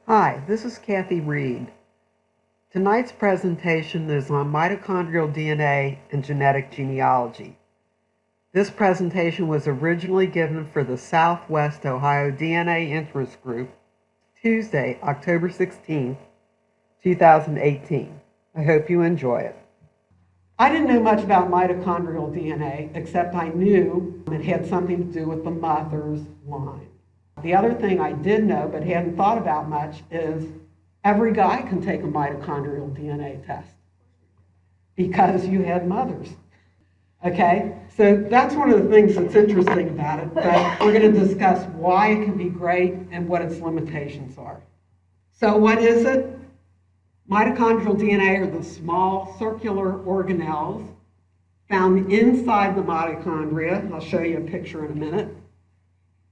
Hi, this is Kathy Reed. Tonight's presentation is on mitochondrial DNA and genetic genealogy. This presentation was originally given for the Southwest Ohio DNA Interest Group, Tuesday, October 16, 2018. I hope you enjoy it. I didn't know much about mitochondrial DNA, except I knew it had something to do with the mother's line. The other thing I did know but hadn't thought about much is every guy can take a mitochondrial DNA test because you had mothers. Okay, so that's one of the things that's interesting about it, but we're going to discuss why it can be great and what its limitations are. So what is it? Mitochondrial DNA are the small circular organelles found inside the mitochondria. I'll show you a picture in a minute.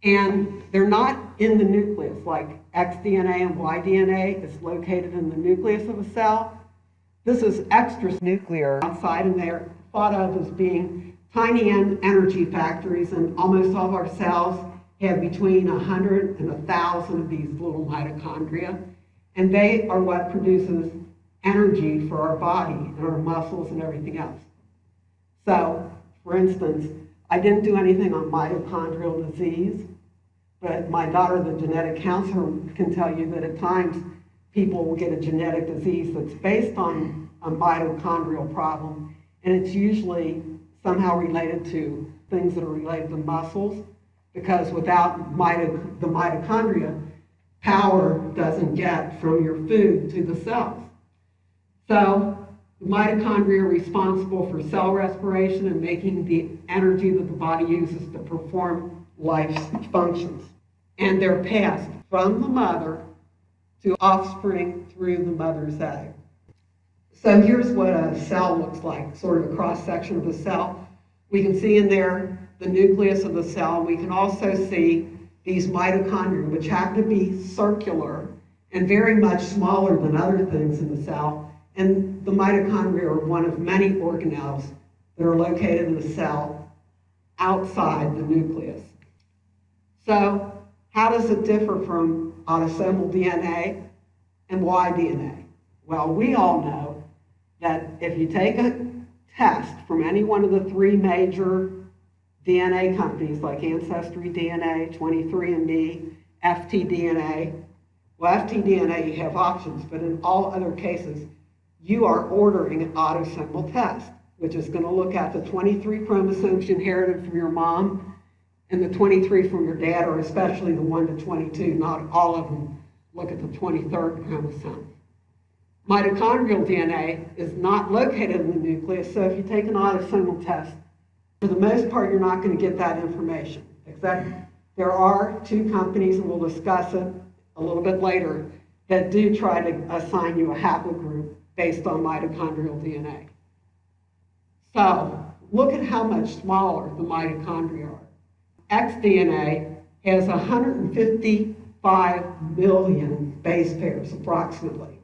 And they're not in the nucleus, like atDNA and yDNA is located in the nucleus of a cell. This is extranuclear outside, and they're thought of as being tiny energy factories, and almost all of our cells have between 100 and 1,000 of these little mitochondria, and they are what produces energy for our body and our muscles and everything else. So, for instance, I didn't do anything on mitochondrial disease, but my daughter, the genetic counselor, can tell you that at times people will get a genetic disease that's based on a mitochondrial problem, and it's usually somehow related to things that are related to muscles, because without the mitochondria, power doesn't get from your food to the cells. So the mitochondria are responsible for cell respiration and making the energy that the body uses to perform life's functions. And they're passed from the mother to offspring through the mother's egg. So here's what a cell looks like, sort of a cross-section of a cell. We can see in there the nucleus of the cell. We can also see these mitochondria, which happen to be circular and very much smaller than other things in the cell. And the mitochondria are one of many organelles that are located in the cell outside the nucleus. So how does it differ from autosomal DNA and yDNA? Well, we all know that if you take a test from any one of the three major DNA companies like AncestryDNA, 23andMe, FTDNA, well, FTDNA, you have options, but in all other cases, you are ordering an autosomal test, which is going to look at the 23 chromosomes you inherited from your mom and the 23 from your dad, or especially the 1 to 22. Not all of them look at the 23rd chromosome. Mitochondrial DNA is not located in the nucleus, so if you take an autosomal test, for the most part, you're not going to get that information, except there are two companies, and we'll discuss it a little bit later, that do try to assign you a haplogroup based on mitochondrial DNA. So look at how much smaller the mitochondria are. atDNA has 155 million base pairs approximately.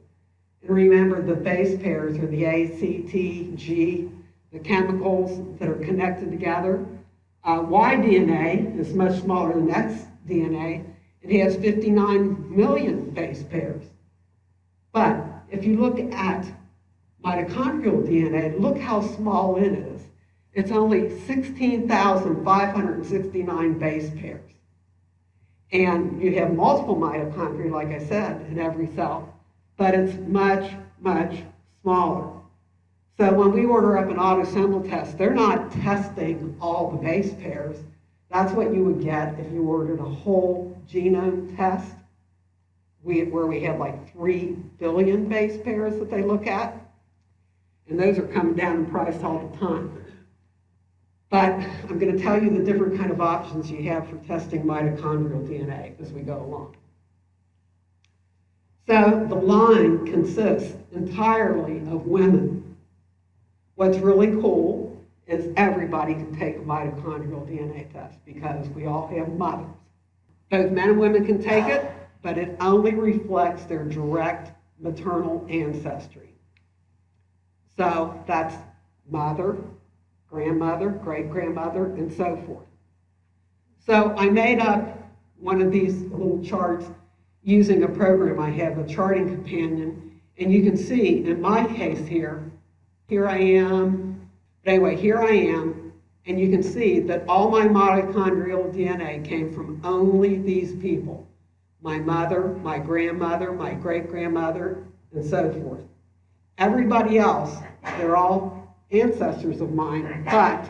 And remember, the base pairs are the A, C, T, G, the chemicals that are connected together. yDNA is much smaller than xDNA. It has 59 million base pairs. But if you look at mitochondrial DNA, look how small it is. It's only 16,569 base pairs. And you have multiple mitochondria, like I said, in every cell, but it's much, much smaller. So when we order up an autosomal test, they're not testing all the base pairs. That's what you would get if you ordered a whole genome test, where we have like 3 billion base pairs that they look at. And those are coming down in price all the time. But I'm going to tell you the different kind of options you have for testing mitochondrial DNA as we go along. So the line consists entirely of women. What's really cool is everybody can take a mitochondrial DNA test because we all have mothers. Both men and women can take it, but it only reflects their direct maternal ancestry. So that's mother, grandmother, great-grandmother, and so forth. So I made up one of these little charts using a program I have, a charting companion, and you can see in my case here I am, but anyway, here I am, and you can see that all my mitochondrial DNA came from only these people. My mother, my grandmother, my great-grandmother, and so forth. Everybody else, they're all ancestors of mine, but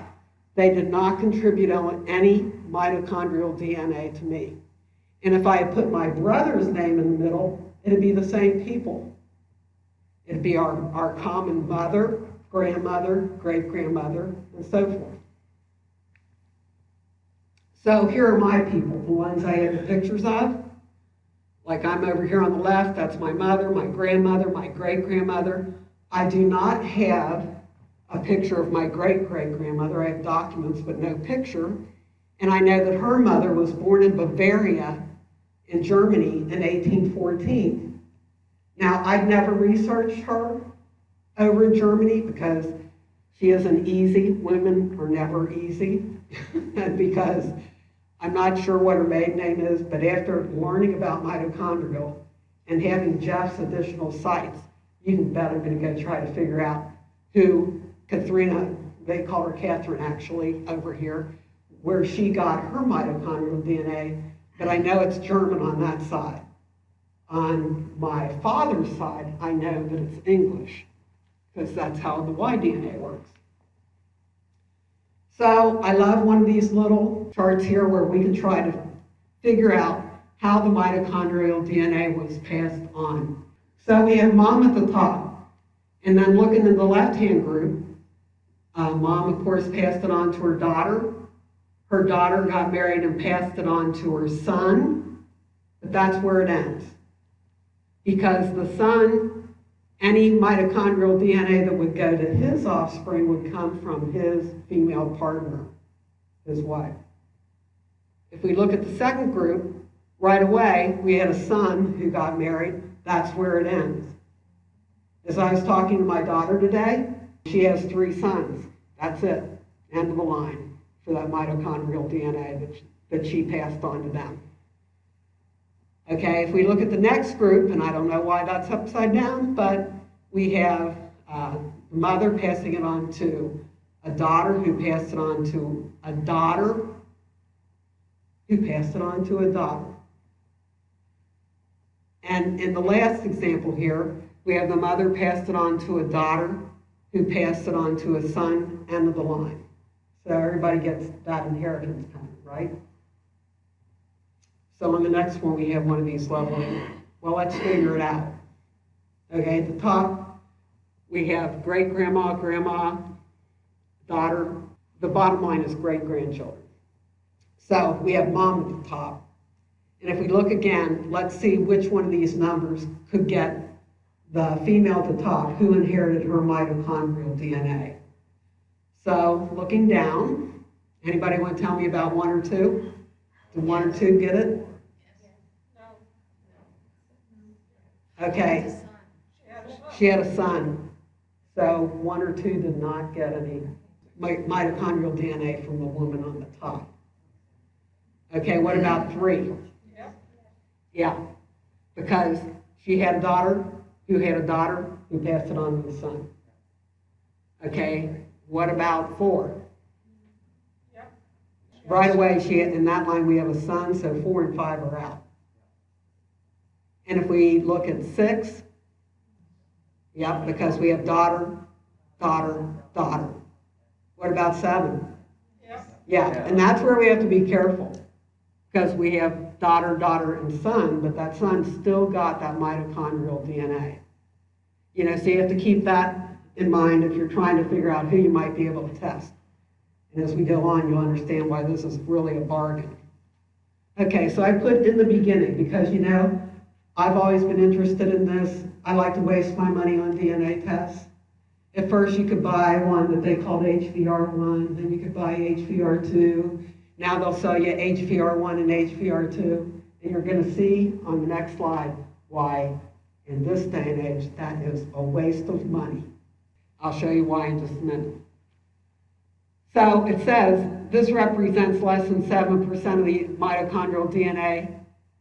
they did not contribute any mitochondrial DNA to me. And if I had put my brother's name in the middle, it'd be the same people. It'd be our common mother, grandmother, great-grandmother, and so forth. So here are my people, the ones I have the pictures of. Like I'm over here on the left, that's my mother, my grandmother, my great-grandmother. I do not have a picture of my great-great-grandmother. I have documents, but no picture. And I know that her mother was born in Bavaria in Germany in 1814. Now, I've never researched her over in Germany because she isn't easy. Women are never easy. And because I'm not sure what her maiden name is, but after learning about mitochondrial and having Jeff's additional sites, you can bet I'm going to go try to figure out who Katharina, they call her Catherine actually, over here, where she got her mitochondrial DNA, but I know it's German on that side. On my father's side, I know that it's English, because that's how the Y-DNA works. So I love one of these little charts here where we can try to figure out how the mitochondrial DNA was passed on. So we have mom at the top, and then looking in the left-hand group, mom, of course, passed it on to her daughter. Her daughter got married and passed it on to her son, but that's where it ends. Because the son, any mitochondrial DNA that would go to his offspring would come from his female partner, his wife. If we look at the second group, right away, we had a son who got married. That's where it ends. As I was talking to my daughter today, she has 3 sons. That's it. End of the line for that mitochondrial DNA that she passed on to them. Okay, if we look at the next group, and I don't know why that's upside down, but we have the mother passing it on to a daughter who passed it on to a daughter who passed it on to a daughter. And in the last example here, we have the mother passed it on to a daughter who passed it on to a son, end of the line. So everybody gets that inheritance pattern, right? So on the next one, we have one of these leveling. Well, let's figure it out. Okay, at the top, we have great-grandma, grandma, daughter. The bottom line is great-grandchildren. So we have mom at the top. And if we look again, let's see which one of these numbers could get the female at the top who inherited her mitochondrial DNA. So looking down, anybody want to tell me about 1 or 2? Did 1 or 2 get it? Okay. She had a son. So 1 or 2 did not get any mitochondrial DNA from the woman on the top. Okay, what about 3? Yeah, because she had a daughter who had a daughter who passed it on to the son. Okay, what about 4? Right away, in that line we have a son, so 4 and 5 are out. And if we look at 6, yep, because we have daughter, daughter, daughter. What about 7? Yeah, and that's where we have to be careful, because we have daughter, daughter, and son, but that son still got that mitochondrial DNA. You know, so you have to keep that in mind if you're trying to figure out who you might be able to test. And as we go on, you'll understand why this is really a bargain. Okay, so I put in the beginning because, you know, I've always been interested in this. I like to waste my money on DNA tests. At first, you could buy one that they called HVR1, then you could buy HVR2. Now they'll sell you HVR1 and HVR2. And you're going to see on the next slide why, in this day and age, that is a waste of money. I'll show you why in just a minute. So it says this represents less than 7% of the mitochondrial DNA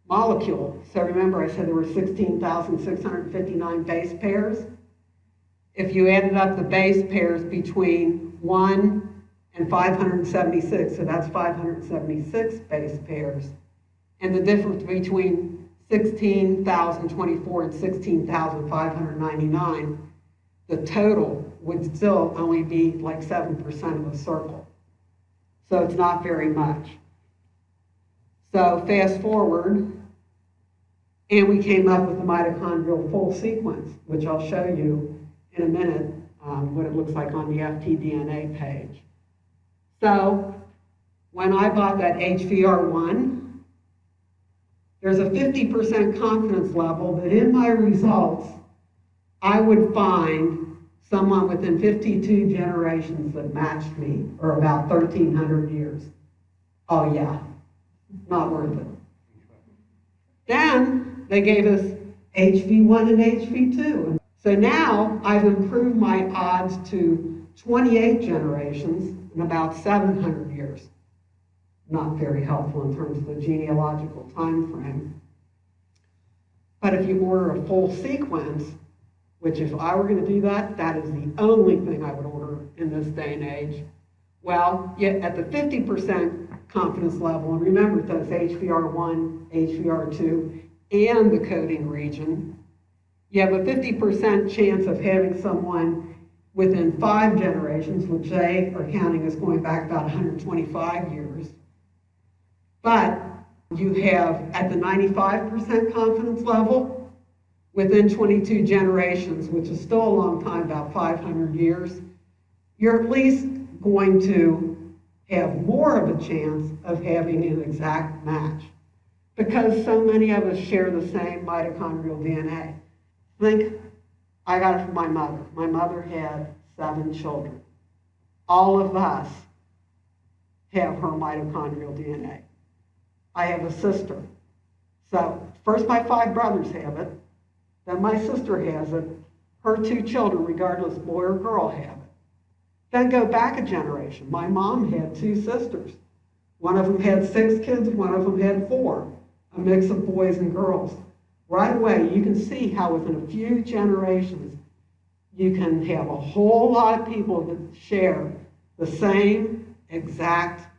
molecule. So remember I said there were 16,659 base pairs. If you added up the base pairs between 1 and 576, so that's 576 base pairs, and the difference between 16,024 and 16,599, the total would still only be like 7% of a circle. So it's not very much. So fast forward, and we came up with the mitochondrial full sequence, which I'll show you in a minute what it looks like on the FTDNA page. So when I bought that HVR1, there's a 50% confidence level that in my results, I would find someone within 52 generations that matched me, or about 1,300 years. Oh yeah, not worth it. Then they gave us HV1 and HV2. So now I've improved my odds to 28 generations in about 700 years. Not very helpful in terms of the genealogical time frame. But if you order a full sequence, which if I were going to do that, that is the only thing I would order in this day and age. Well, yet at the 50% confidence level, and remember those HVR1, HVR2, and the coding region, you have a 50% chance of having someone within 5 generations, which they are counting as going back about 125 years. But you have at the 95% confidence level, within 22 generations, which is still a long time, about 500 years, you're at least going to have more of a chance of having an exact match because so many of us share the same mitochondrial DNA. Think, I got it from my mother. My mother had 7 children. All of us have her mitochondrial DNA. I have a sister. So first my 5 brothers have it, then my sister has it, her 2 children, regardless boy or girl, have it. Then go back a generation. My mom had 2 sisters. One of them had 6 kids, one of them had 4, a mix of boys and girls. Right away, you can see how within a few generations, you can have a whole lot of people that share the same exact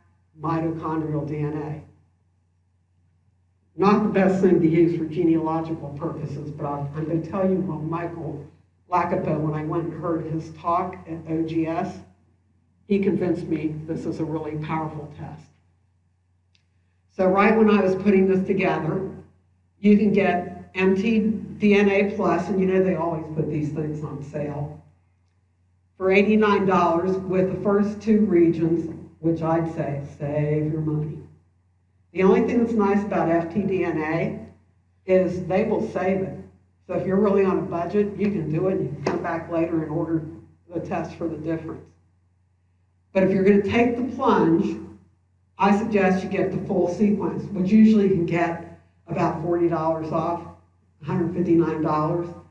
mitochondrial DNA. Not the best thing to use for genealogical purposes, but I'm going to tell you what Michael Lacapo, when I went and heard his talk at OGS, he convinced me this is a really powerful test. So right when I was putting this together, you can get mtDNA Plus, and you know they always put these things on sale, for $89 with the first 2 regions, which I'd say save your money. The only thing that's nice about FTDNA is they will save it. So if you're really on a budget, you can do it. You can come back later and order the test for the difference. But if you're going to take the plunge, I suggest you get the full sequence, which usually you can get about $40 off, $159.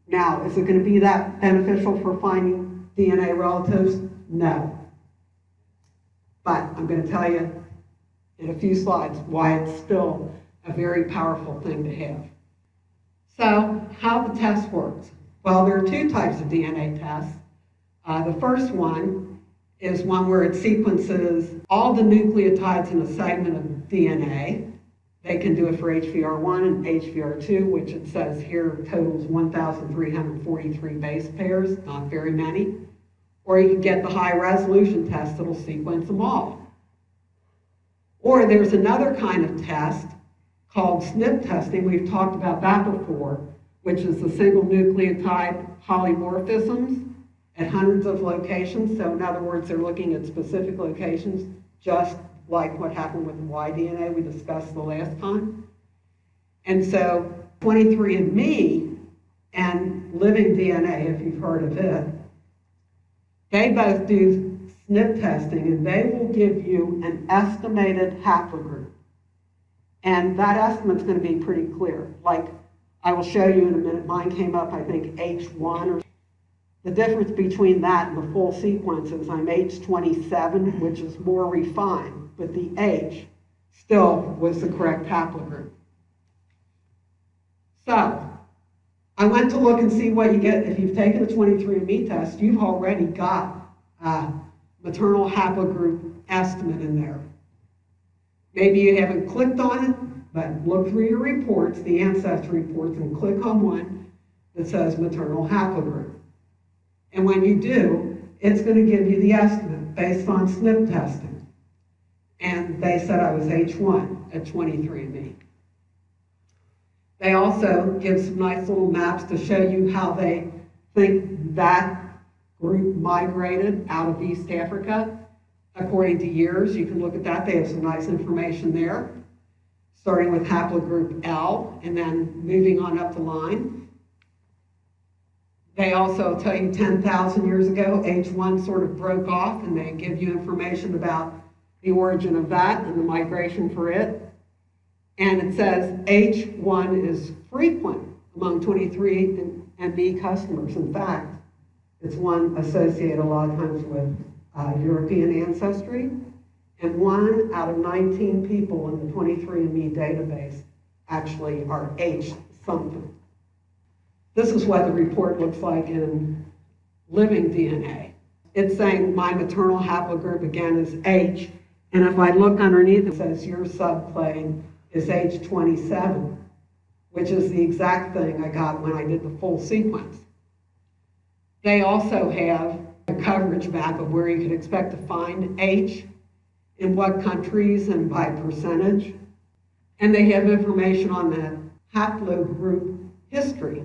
Now, is it going to be that beneficial for finding DNA relatives? No. But I'm going to tell you in a few slides why it's still a very powerful thing to have. So, how the test works? Well, there are 2 types of DNA tests. The first one is one where it sequences all the nucleotides in a segment of DNA. They can do it for HVR1 and HVR2, which it says here totals 1,343 base pairs, not very many. Or you can get the high resolution test that'll sequence them all. Or there's another kind of test called SNP testing. We've talked about that before, which is the single nucleotide polymorphisms at hundreds of locations. So in other words, they're looking at specific locations, just like what happened with y-DNA we discussed the last time. And so 23andMe and Living DNA, if you've heard of it, they both do SNP testing, and they will give you an estimated haplogroup. And that estimate's going to be pretty clear. Like I will show you in a minute, mine came up, I think, H1. The difference between that and the full sequence is I'm H27, which is more refined, but the H still was the correct haplogroup. So I went to look and see what you get if you've taken the 23andMe test. You've already got a maternal haplogroup estimate in there. Maybe you haven't clicked on it, but look through your reports, the ancestry reports, and click on one that says maternal haplogroup. And when you do, it's going to give you the estimate based on SNP testing. And they said I was H1 at 23andMe. They also give some nice little maps to show you how they think that group migrated out of East Africa according to years. You can look at that. They have some nice information there, starting with haplogroup L and then moving on up the line. They also tell you 10,000 years ago, H1 sort of broke off, and they give you information about the origin of that and the migration for it. And it says H1 is frequent among 23andMe customers. In fact, it's one associated a lot of times with European ancestry, and 1 out of 19 people in the 23andMe database actually are H something. This is what the report looks like in living DNA. It's saying my maternal haplogroup again is H, and if I look underneath, it says your subclade is H27, which is the exact thing I got when I did the full sequence. They also have a coverage map of where you could expect to find H, in what countries and by percentage. And they have information on the haplogroup history,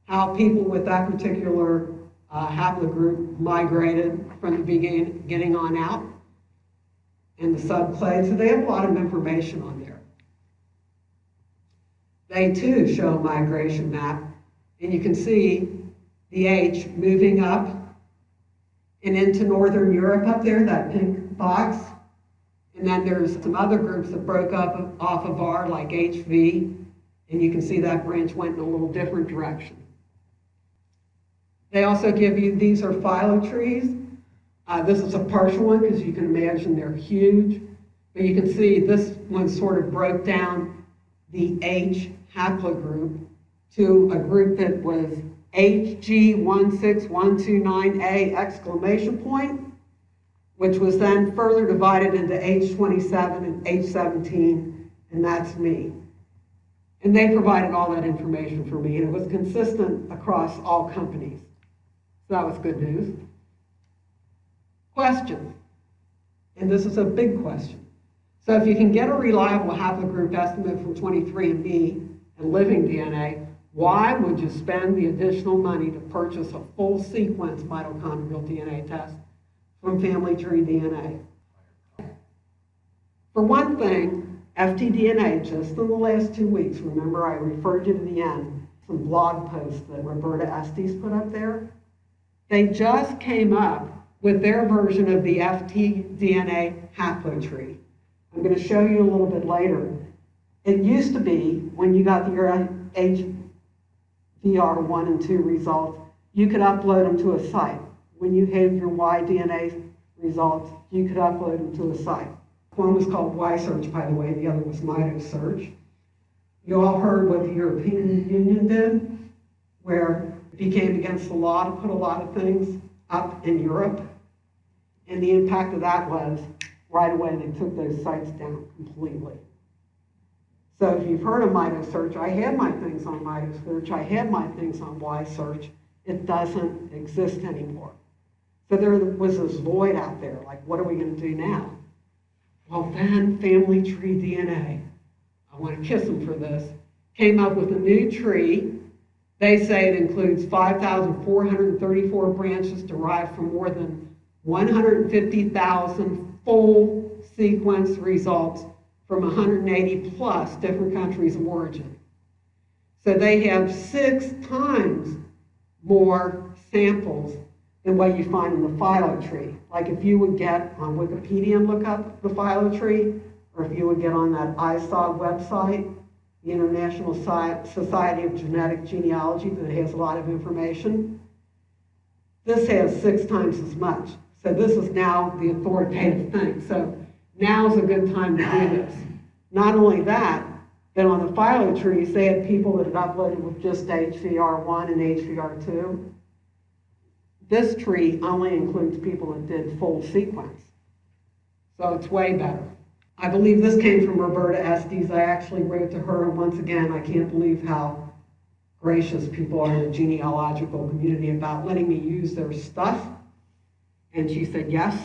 how people with that particular haplogroup migrated from the beginning on out, and the subclades. So they have a lot of information on there. They too show a migration map, and you can see the H moving up and into Northern Europe up there, that pink box. And then there's some other groups that broke up off of R, like HV, and you can see that branch went in a little different direction. They also give you, these are phylotrees. This is a partial one because you can imagine they're huge. But you can see this one sort of broke down the H haplogroup to a group that was HG16129A exclamation point, which was then further divided into H27 and H17, and that's me. And they provided all that information for me, and it was consistent across all companies. So that was good news. Question, and this is a big question. So if you can get a reliable haplogroup estimate from 23andMe and living DNA, why would you spend the additional money to purchase a full sequence mitochondrial DNA test from Phylotree DNA? For one thing, FTDNA, just in the last 2 weeks, remember I referred you to the end, some blog posts that Roberta Estes put up there. They just came up with their version of the FTDNA haplotree. I'm going to show you a little bit later. It used to be, when you got your HVR1 and 2 results, you could upload them to a site. When you had your YDNA results, you could upload them to a site. One was called YSearch, by the way, the other was mitoSearch. You all heard what the European Union did, where it became against the law to put a lot of things up in Europe. And the impact of that was, right away, they took those sites down completely. So if you've heard of mitoSearch, I had my things on mitoSearch, I had my things on YSearch. It doesn't exist anymore. So there was this void out there, like, what are we going to do now? Well, then Phylotree DNA, I want to kiss them for this, came up with a new tree. They say it includes 5,434 branches derived from more than 150,000 full sequence results from 180 plus different countries of origin. So they have 6 times more samples than what you find in the Phylotree. Like if you would get on Wikipedia and look up the Phylotree, or if you would get on that ISOG website, the International Society of Genetic Genealogy, that has a lot of information, this has 6 times as much. So this is now the authoritative thing. So now is a good time to do this. Not only that, Then on the Phylotree, they had people that had uploaded with just HVR1 and HVR2. This tree only includes people that did full sequence. So it's way better. I believe this came from Roberta Estes. I actually wrote to her, and once again, I can't believe how gracious people are in the genealogical community about letting me use their stuff. And she said yes.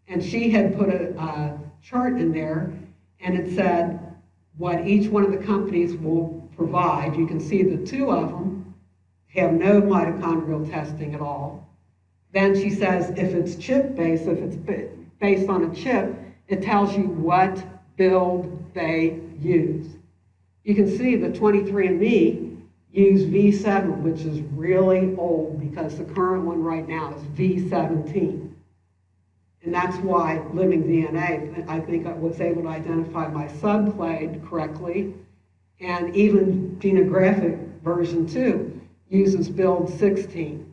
And she had put a chart in there, and it said what each one of the companies will provide. You can see the two of them have no mitochondrial testing at all. Then she says if it's chip-based, if it's based on a chip, it tells you what build they use. You can see the 23andMe use V7, which is really old because the current one right now is V17. And that's why Living DNA, I think I was able to identify my subclade correctly. And even Genographic version 2 uses build 16.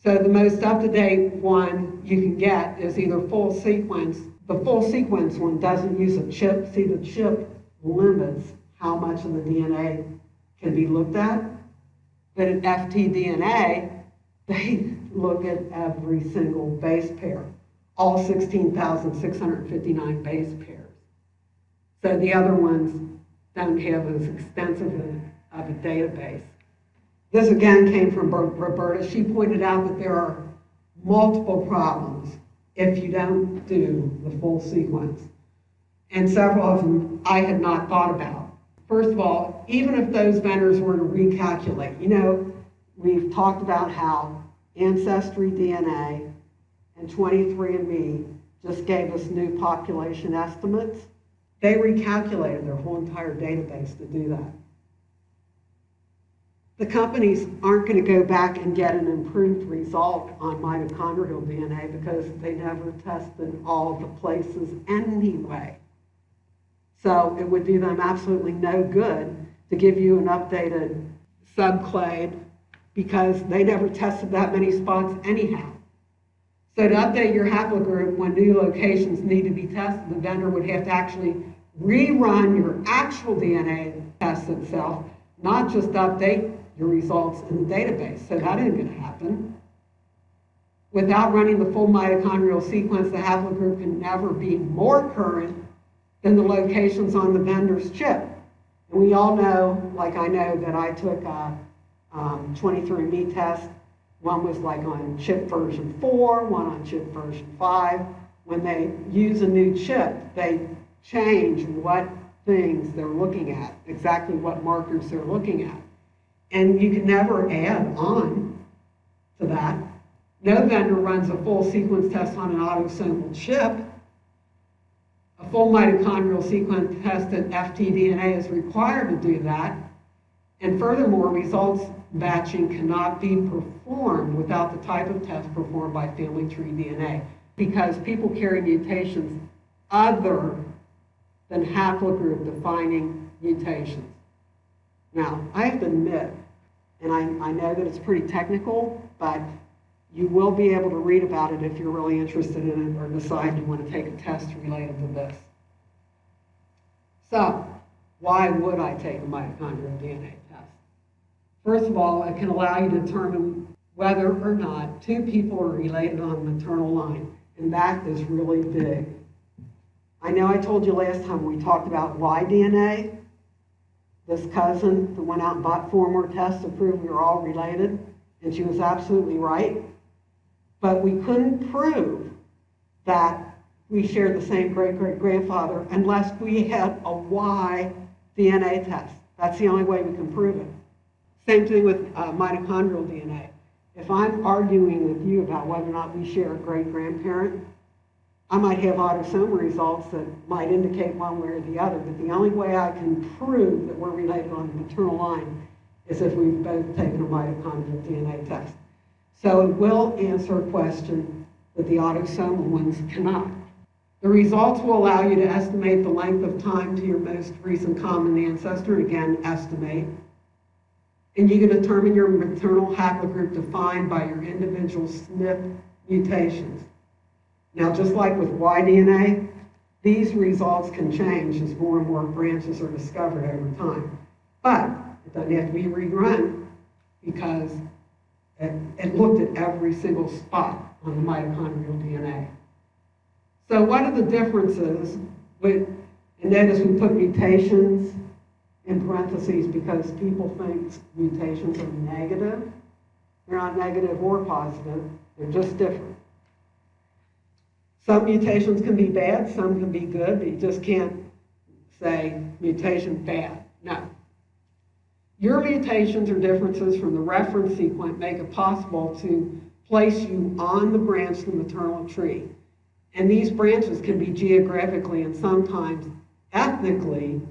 So the most up-to-date one you can get is either full sequence. The full sequence one doesn't use a chip. See, the chip limits how much of the DNA can be looked at. But in FTDNA, they look at every single base pair, all 16,659 base pairs. So the other ones don't have as extensive of a database. This again came from Roberta. She pointed out that there are multiple problems if you don't do the full sequence. And several of them I had not thought about. First of all, even if those vendors were to recalculate, you know, we've talked about how Ancestry DNA and 23andMe just gave us new population estimates. They recalculated their whole entire database to do that. The companies aren't going to go back and get an improved result on mitochondrial DNA because they never tested all the places anyway. So it would do them absolutely no good to give you an updated subclade because they never tested that many spots anyhow. So to update your haplogroup when new locations need to be tested, the vendor would have to actually rerun your actual DNA test itself, not just update your results in the database. So that isn't going to happen. Without running the full mitochondrial sequence, the haplogroup can never be more current than the locations on the vendor's chip. And we all know, like I know that I took a 23andMe test. One was like on chip version 4, one on chip version 5. When they use a new chip, they change what things they're looking at, exactly what markers they're looking at. And you can never add on to that. No vendor runs a full sequence test on an autosomal chip. A full mitochondrial sequence test at FTDNA is required to do that. And furthermore, results matching cannot be performed without the type of test performed by Phylotree DNA because people carry mutations other than haplogroup defining mutations. Now, I have to admit, and I know that it's pretty technical, but you will be able to read about it if you're really interested in it or decide you want to take a test related to this. So, why would I take a mitochondrial DNA test? First of all, it can allow you to determine whether or not two people are related on the maternal line, and that is really big. I know I told you last time we talked about Y-DNA. This cousin that went out and bought 4 more tests to prove we were all related, and she was absolutely right. But we couldn't prove that we shared the same great-great-grandfather unless we had a Y-DNA test. That's the only way we can prove it. Same thing with mitochondrial DNA. If I'm arguing with you about whether or not we share a great-grandparent, I might have autosomal results that might indicate one way or the other, but the only way I can prove that we're related on the maternal line is if we've both taken a mitochondrial DNA test. So it will answer a question that the autosomal ones cannot. The results will allow you to estimate the length of time to your most recent common ancestor, again, estimate. And you can determine your maternal haplogroup defined by your individual SNP mutations. Now, just like with Y-DNA, these results can change as more and more branches are discovered over time. But it doesn't have to be rerun because it looked at every single spot on the mitochondrial DNA. So what are the differences? And notice we put mutations in parentheses because people think mutations are negative. They're not negative or positive. They're just different. Some mutations can be bad, some can be good, but you just can't say mutation bad. No. Your mutations or differences from the reference sequence make it possible to place you on the branch of the maternal tree. And these branches can be geographically and sometimes ethnically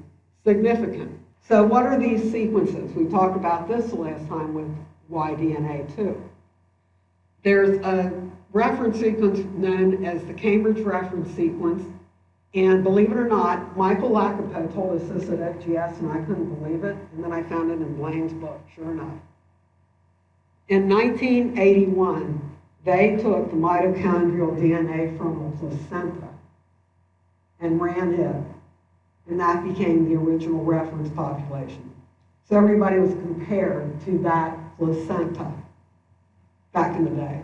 significant. So what are these sequences? We talked about this the last time with yDNA too. There's a reference sequence known as the Cambridge reference sequence. And believe it or not, Michael Lacapo told us this at FGS, and I couldn't believe it. And then I found it in Blaine's book, sure enough. In 1981, they took the mitochondrial DNA from a placenta and ran it. And that became the original reference population. So everybody was compared to that placenta back in the day.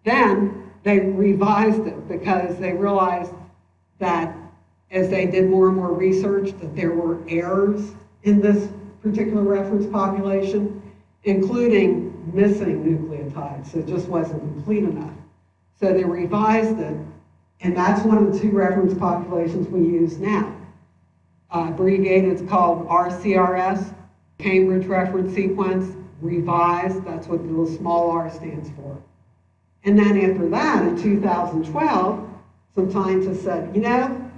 Then they revised it because they realized that as they did more and more research that there were errors in this particular reference population, including missing nucleotides. So it just wasn't complete enough. So they revised it, and that's one of the two reference populations we use now. Abbreviated, it's called RCRS, Cambridge Reference Sequence, revised, that's what the little small r stands for. And then after that, in 2012, some scientists said, you know,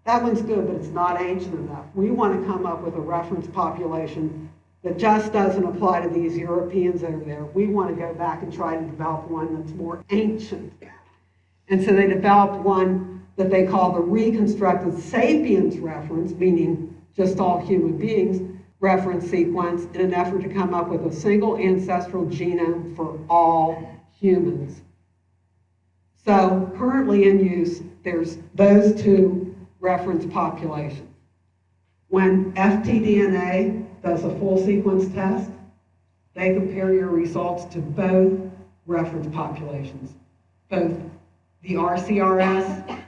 that one's good, but it's not ancient enough. We want to come up with a reference population that just doesn't apply to these Europeans over there. We want to go back and try to develop one that's more ancient. And so they developed one that they call the reconstructed sapiens reference, meaning just all human beings, reference sequence in an effort to come up with a single ancestral genome for all humans. So currently in use, there's those two reference populations. When FTDNA does a full sequence test, they compare your results to both reference populations, both the RCRS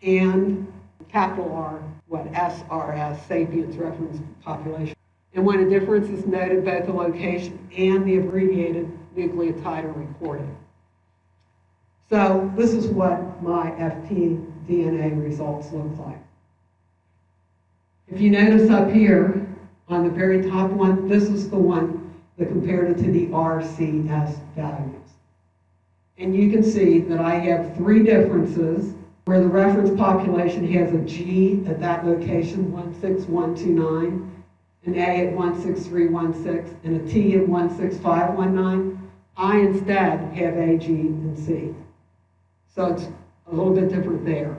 and capital R, SRS, sapiens reference population. And when a difference is noted, both the location and the abbreviated nucleotide are recorded. So this is what my FTDNA results look like. If you notice up here on the very top one, this is the one that compared it to the RCS values. And you can see that I have three differences where the reference population has a G at that location, 16129, an A at 16316, and a T at 16519. I instead have A, G, and C. So it's a little bit different there.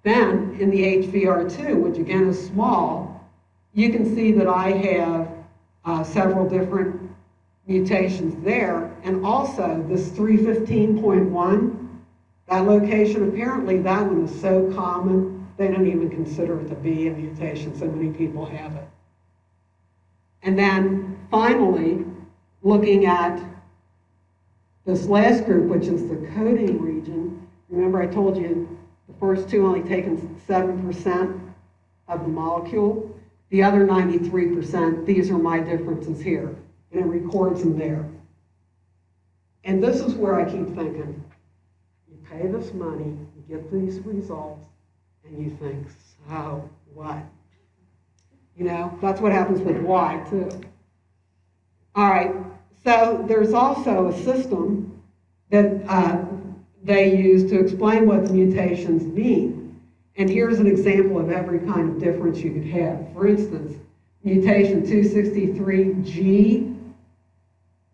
Then in the HVR2, which again is small, you can see that I have several different mutations there, and also this 315.1, that location, apparently that one is so common, they don't even consider it to be a mutation, so many people have it. And then finally, looking at this last group, which is the coding region, remember I told you the first two only taken 7% of the molecule, the other 93%, these are my differences here. And it records them there. And this is where I keep thinking, you pay this money, you get these results, and you think, so what? You know, that's what happens with Y too. All right, so there's also a system that they use to explain what the mutations mean. And here's an example of every kind of difference you could have. For instance, mutation 263G,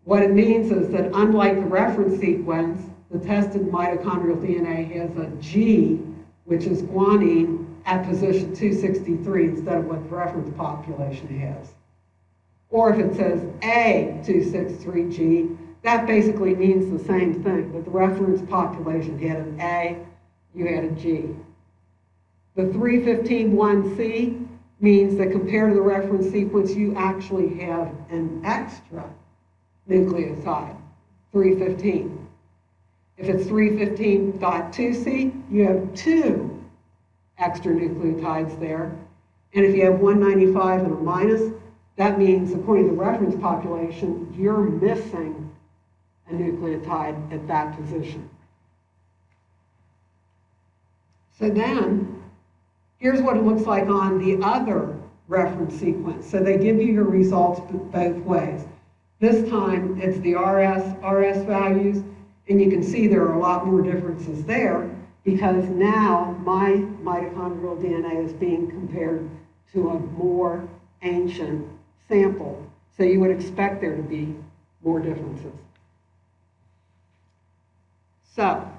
what it means is that unlike the reference sequence, the tested mitochondrial DNA has a G, which is guanine, at position 263 instead of what the reference population has. Or if it says A263G, that basically means the same thing, that the reference population had an A, you add a G. The 315(1C) means that compared to the reference sequence, you actually have an extra nucleotide, 315. If it's 315.2C, you have 2 extra nucleotides there. And if you have 195 and a minus, that means, according to the reference population, you're missing a nucleotide at that position. So then, here's what it looks like on the other reference sequence. So they give you your results both ways. This time, it's the RS values, and you can see there are a lot more differences there because now my mitochondrial DNA is being compared to a more ancient sample. So you would expect there to be more differences. So,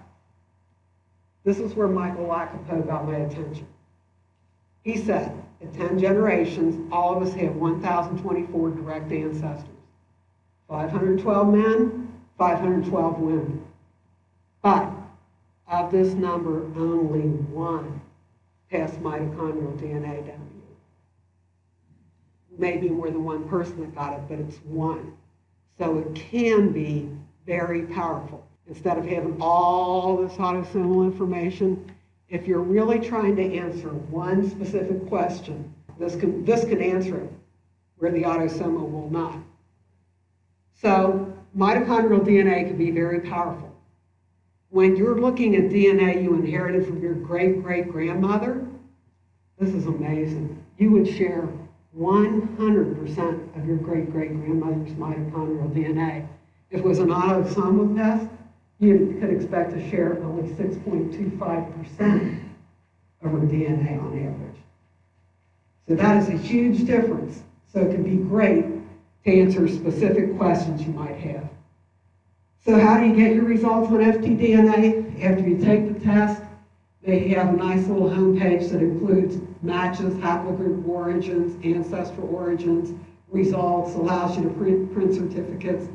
this is where Michael Lacapo got my attention. He said, at 10 generations, all of us have 1,024 direct ancestors. 512 men, 512 women. But of this number, only one passed mitochondrial DNA down to you. Maybe more than one person that got it, but it's one. So it can be very powerful. Instead of having all this autosomal information, if you're really trying to answer one specific question, this can answer it, where the autosomal will not. So mitochondrial DNA can be very powerful. When you're looking at DNA you inherited from your great-great-grandmother, this is amazing. You would share 100% of your great-great-grandmother's mitochondrial DNA. If it was an autosomal test, you could expect to share only 6.25% of her DNA on average. So that is a huge difference. So it can be great to answer specific questions you might have. So how do you get your results on FTDNA? After you take the test, they have a nice little homepage that includes matches, haplogroup origins, ancestral origins, results, allows you to print certificates.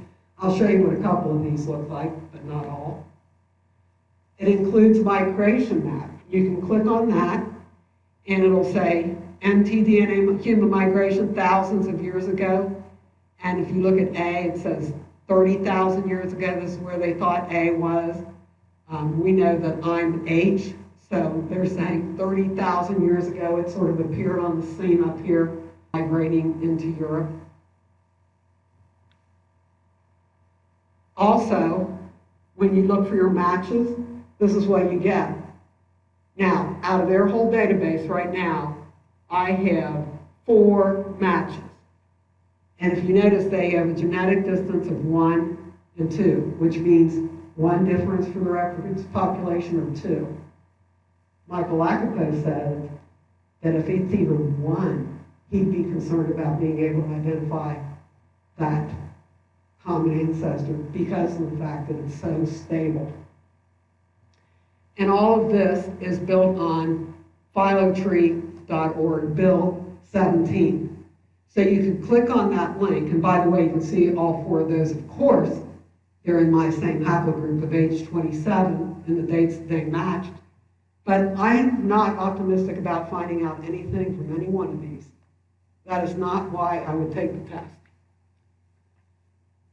I'll show you what a couple of these look like, but not all. It includes migration map. You can click on that, and it'll say mtDNA human migration thousands of years ago. And if you look at A, it says 30,000 years ago. This is where they thought A was. We know that I'm H, so they're saying 30,000 years ago it sort of appeared on the scene up here, migrating into Europe. Also, when you look for your matches, this is what you get. Now, out of their whole database right now, I have 4 matches. And if you notice, they have a genetic distance of 1 and 2, which means 1 difference for the reference population or 2. Michael Lacapo said that if it's even 1, he'd be concerned about being able to identify that common ancestor because of the fact that it's so stable. And all of this is built on Phylotree.org, Build 17. So you can click on that link, and by the way, you can see all 4 of those, of course, they're in my same haplogroup of age 27, and the dates they matched. But I'm not optimistic about finding out anything from any one of these. That is not why I would take the test.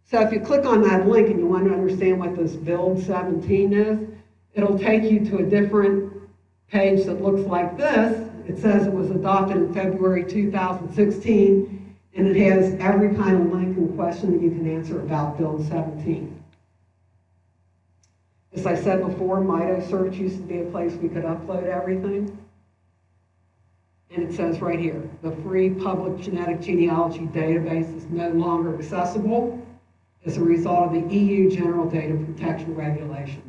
So if you click on that link and you want to understand what this Build 17 is, it'll take you to a different page that looks like this. It says it was adopted in February 2016, and it has every kind of link and question that you can answer about Build 17. As I said before, MitoSearch used to be a place we could upload everything. And it says right here, the free public genetic genealogy database is no longer accessible as a result of the EU General Data Protection Regulation.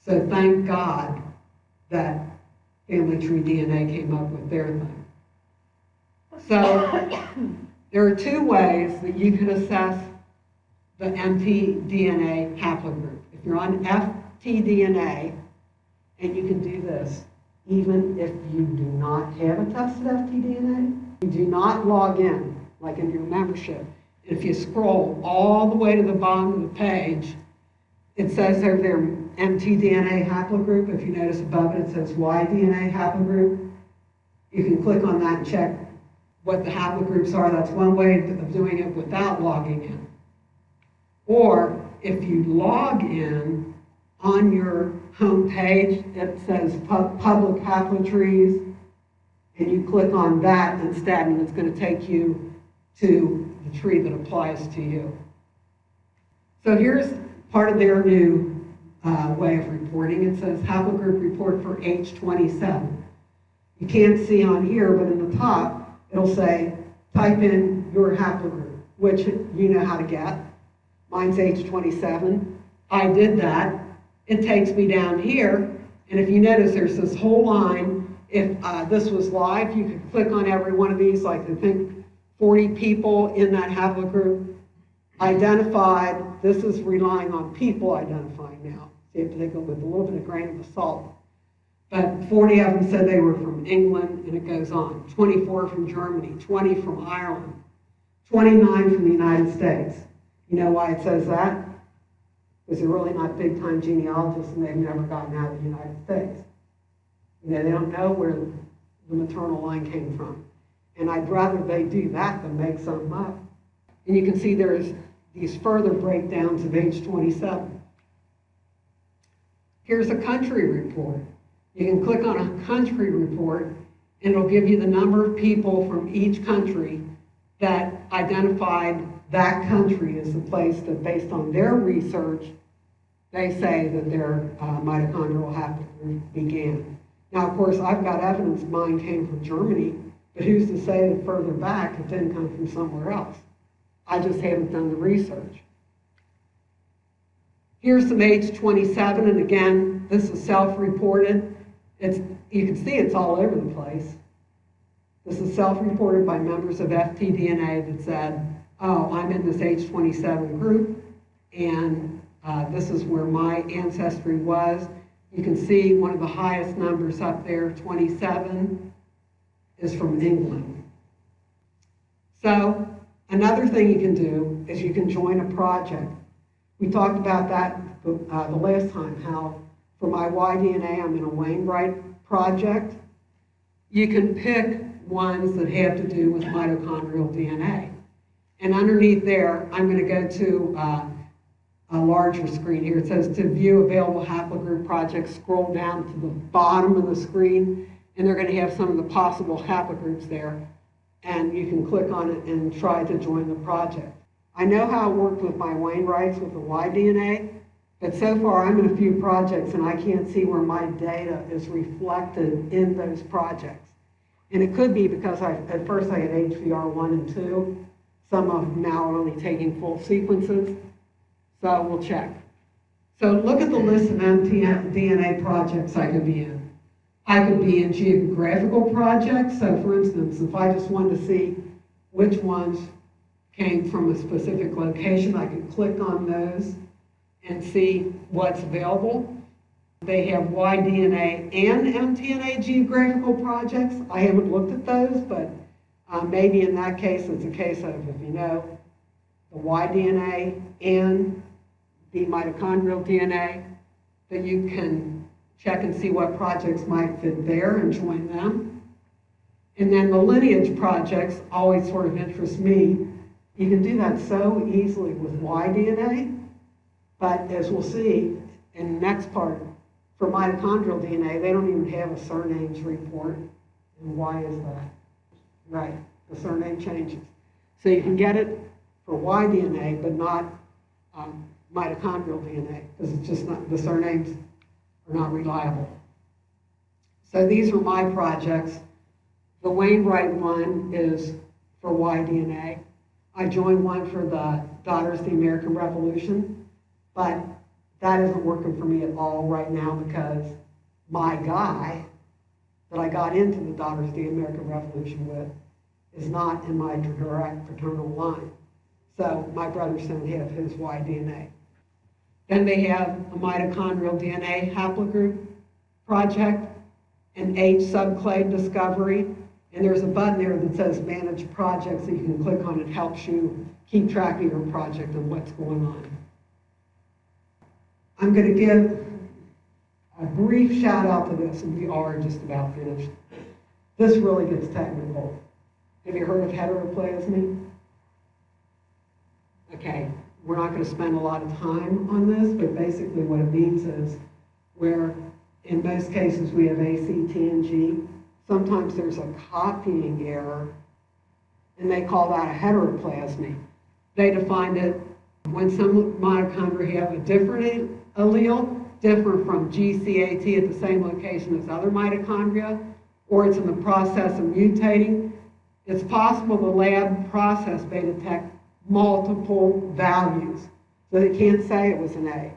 So thank God that Phylotree DNA came up with their thing. So there are 2 ways that you can assess the mtDNA haplogroup. If you're on FTDNA, and you can do this, even if you do not have a tested FTDNA, you do not log in, like in your membership. If you scroll all the way to the bottom of the page, it says over there, mtDNA haplogroup. If you notice above it, it says yDNA haplogroup. You can click on that and check what the haplogroups are. That's one way of doing it without logging in. Or if you log in on your home page, it says public haplotrees, and you click on that instead, and it's going to take you to the tree that applies to you. So here's part of their new way of reporting. It says haplogroup report for age 27. You can't see on here, but in the top, it'll say, type in your haplogroup, which you know how to get. Mine's age 27. I did that. It takes me down here, and if you notice, there's this whole line. If this was live, you could click on every one of these, like I think 40 people in that haplogroup identified. This is relying on people identifying now. So you have to take it with a little bit of grain of salt. But 40 of them said they were from England, and it goes on. 24 from Germany, 20 from Ireland, 29 from the United States. You know why it says that? Because they're really not big-time genealogists, and they've never gotten out of the United States. You know, they don't know where the maternal line came from. And I'd rather they do that than make something up. And you can see there's these further breakdowns of age 27. Here's a country report. You can click on a country report, and it'll give you the number of people from each country that identified that country as the place that, based on their research, they say that their mitochondrial haplogroup began. Now, of course, I've got evidence mine came from Germany, but who's to say that further back it didn't come from somewhere else? I just haven't done the research. Here's some age 27, and again, this is self-reported. You can see it's all over the place. This is self-reported by members of FTDNA that said, oh, I'm in this age 27 group, and this is where my ancestry was. You can see one of the highest numbers up there, 27, is from England. So another thing you can do is you can join a project. We talked about that the last time, how for my yDNA, I'm in a Wainwright project. You can pick ones that have to do with mitochondrial DNA. And underneath there, I'm going to go to a larger screen here. It says to view available haplogroup projects, scroll down to the bottom of the screen, and they're going to have some of the possible haplogroups there. And you can click on it and try to join the project. I know how it worked with my Wainwrights with the yDNA, but so far I'm in a few projects and I can't see where my data is reflected in those projects. And it could be because at first I had HVR1 and 2. Some of them now are only taking full sequences. So we'll check. So look at the list of mtDNA projects I could be in. I could be in geographical projects. So for instance, if I just wanted to see which ones came from a specific location, I could click on those and see what's available. They have yDNA and mtDNA geographical projects. I haven't looked at those, but maybe in that case, it's a case of, if you know the yDNA and the mitochondrial DNA, that you can check and see what projects might fit there and join them. And then the lineage projects always sort of interest me. You can do that so easily with yDNA, but as we'll see in the next part, for mitochondrial DNA, they don't even have a surnames report. And why is that? Right, the surname changes. So you can get it for yDNA, but not mitochondrial DNA, because it's just not, the surnames are not reliable. So these are my projects. The Wainwright one is for yDNA. I joined one for the Daughters of the American Revolution, but that isn't working for me at all right now because my guy that I got into the Daughters of the American Revolution with is not in my direct paternal line. So my brothers don't have his yDNA. Then they have a mitochondrial DNA haplogroup project, an age subclade discovery, and there's a button there that says Manage Projects that you can click on. It helps you keep track of your project and what's going on. I'm going to give a brief shout out to this, and we are just about finished. This really gets technical. Have you heard of heteroplasmy? Okay, we're not going to spend a lot of time on this, but basically what it means is where in most cases we have A, C, T, and G, sometimes there's a copying error, and they call that a heteroplasmy. They defined it when some mitochondria have a different allele, different from GCAT at the same location as other mitochondria, or it's in the process of mutating. It's possible the lab process may detect multiple values. So they can't say it was an A,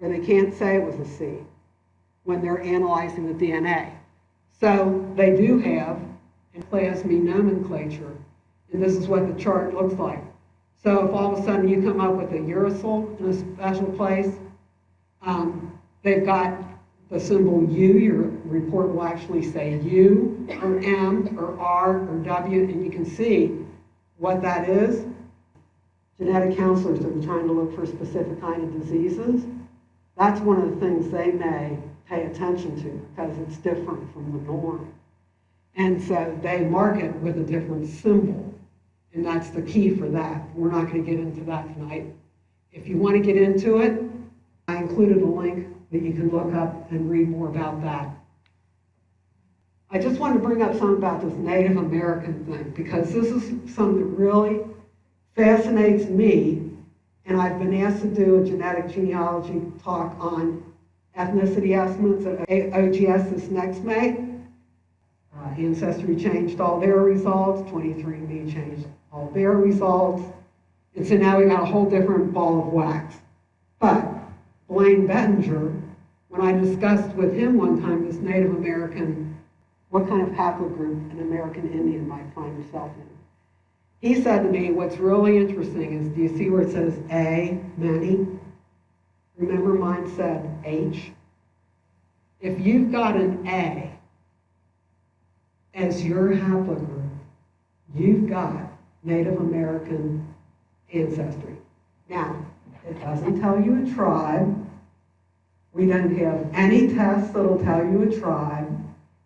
or they can't say it was a C when they're analyzing the DNA. So they do have Heteroplasmy Nomenclature, and this is what the chart looks like. So if all of a sudden you come up with a uracil in a special place, they've got the symbol U. Your report will actually say U or M or R or W, and you can see what that is. Genetic counselors are trying to look for specific kind of diseases. That's one of the things they may pay attention to because it's different from the norm. And so they mark it with a different symbol. And that's the key for that. We're not going to get into that tonight. If you want to get into it, I included a link that you can look up and read more about that. I just wanted to bring up something about this Native American thing because this is something that really fascinates me, and I've been asked to do a genetic genealogy talk on ethnicity estimates at OGS this next May. Ancestry changed all their results, 23andMe changed all their results, and so now we've got a whole different ball of wax. But Blaine Bettinger, when I discussed with him one time this Native American, what kind of haplogroup an American Indian might find himself in, he said to me, what's really interesting is, do you see where it says A, many? Remember mine said H? If you've got an A as your haplogroup, you've got Native American ancestry. Now, it doesn't tell you a tribe. We don't have any tests that'll tell you a tribe.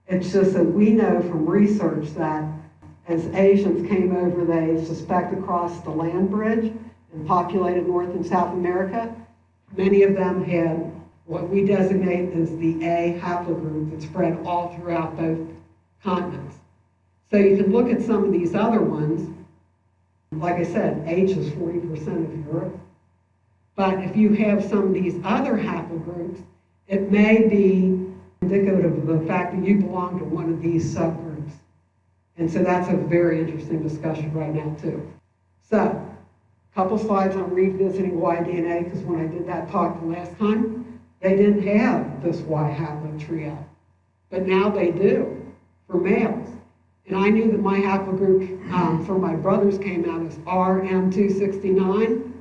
It's just that we know from research that as Asians came over, they suspect across the land bridge and populated North and South America, many of them had what we designate as the A haplogroup that spread all throughout both continents. So you can look at some of these other ones. Like I said, H is 40% of Europe. But if you have some of these other haplogroups, it may be indicative of the fact that you belong to one of these subgroups. And so that's a very interesting discussion right now, too. So, a couple slides on revisiting Y-DNA, because when I did that talk the last time, they didn't have this Y haplotrio. But now they do for males. And I knew that my haplogroup for my brothers came out as RM269.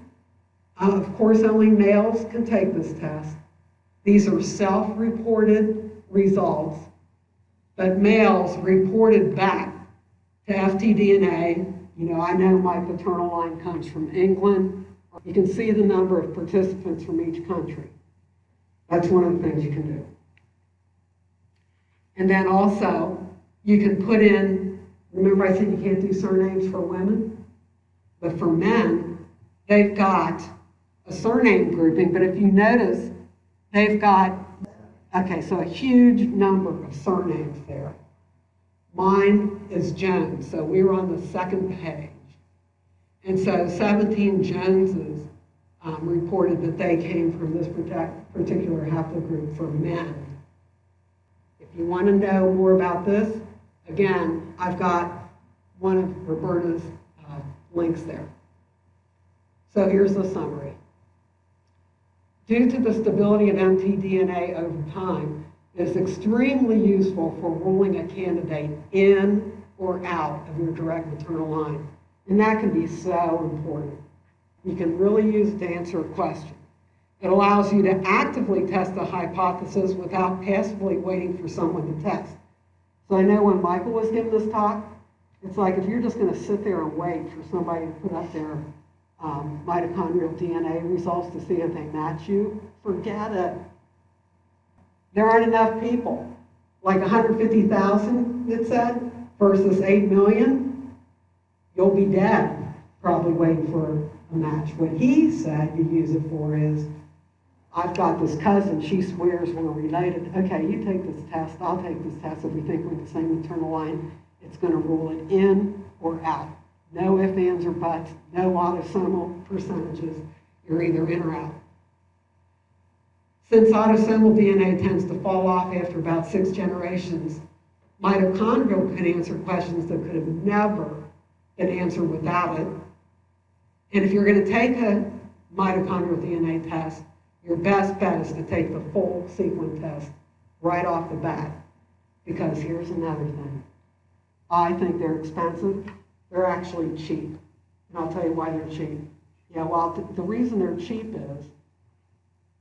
Of course, only males can take this test. These are self-reported results, but males reported back to FTDNA. You know, I know my paternal line comes from England. You can see the number of participants from each country. That's one of the things you can do. And then also, you can put in, remember I said you can't do surnames for women? But for men, they've got a surname grouping, but if you notice, they've got, okay, so a huge number of surnames there. Mine is Jones, so we were on the second page. And so 17 Joneses reported that they came from this particular haplogroup for men. If you want to know more about this, again, I've got one of Roberta's links there. So here's the summary. Due to the stability of mtDNA over time, it is extremely useful for ruling a candidate in or out of your direct maternal line. And that can be so important. You can really use it to answer a question. It allows you to actively test a hypothesis without passively waiting for someone to test. So I know when Michael was giving this talk, it's like if you're just going to sit there and wait for somebody to put up their mitochondrial DNA results to see if they match you, forget it. There aren't enough people. Like 150,000, it said, versus 8 million. You'll be dead, probably waiting for a match. What he said you use it for is, I've got this cousin, she swears we're related. Okay, you take this test, I'll take this test. If we think we're the same maternal line, it's going to rule it in or out. No ifs, ands, or buts, no autosomal percentages. You're either in or out. Since autosomal DNA tends to fall off after about 6 generations, mitochondrial can answer questions that could have never been answered without it. And if you're going to take a mitochondrial DNA test, your best bet is to take the full sequence test right off the bat. Because here's another thing. I think they're expensive. They're actually cheap. And I'll tell you why they're cheap. Yeah, well, the reason they're cheap is,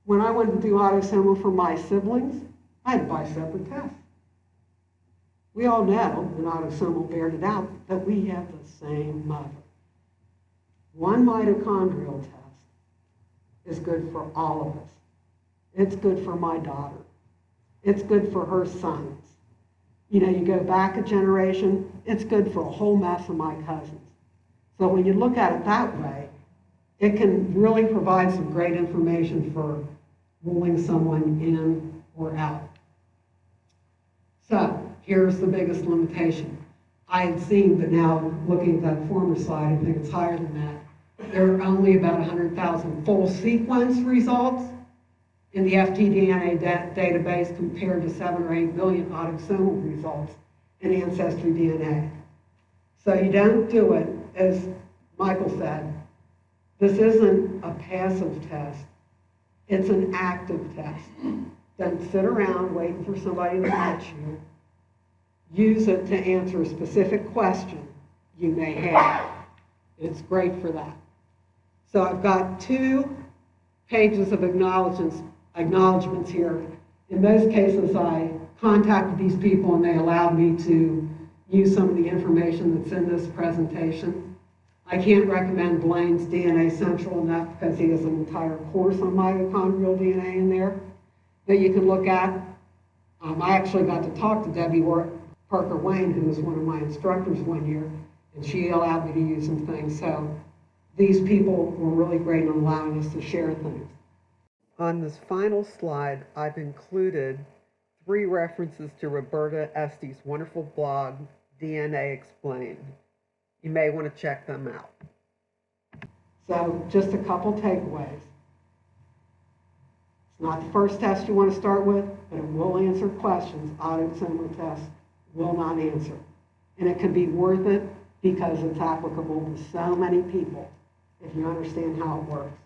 when I went to do autosomal for my siblings, I had to buy separate tests. We all know, and autosomal bared it out, that we have the same mother. One mitochondrial test is good for all of us. It's good for my daughter. It's good for her sons. You know, you go back a generation, it's good for a whole mess of my cousins. So when you look at it that way, it can really provide some great information for ruling someone in or out. So here's the biggest limitation. I had seen, but now looking at that former slide, I think it's higher than that. There are only about 100,000 full sequence results in the FTDNA database compared to 7 or 8 million autosomal results in Ancestry DNA. So you don't do it, as Michael said, this isn't a passive test, it's an active test. Don't sit around waiting for somebody to match you. Use it to answer a specific question you may have. It's great for that. So I've got 2 pages of acknowledgements here. In most cases, I contacted these people and they allowed me to use some of the information that's in this presentation. I can't recommend Blaine's DNA Central enough because he has an entire course on mitochondrial DNA in there that you can look at. I actually got to talk to Debbie Parker Wayne, who was one of my instructors one year, and she allowed me to use some things. So these people were really great in allowing us to share things. On this final slide, I've included 3 references to Roberta Estes' wonderful blog, DNA Explained. You may want to check them out. So just a couple takeaways. It's not the first test you want to start with, but it will answer questions autosomal tests will not answer. And it can be worth it because it's applicable to so many people if you understand how it works.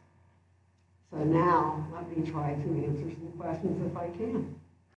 So now, let me try to answer some questions if I can.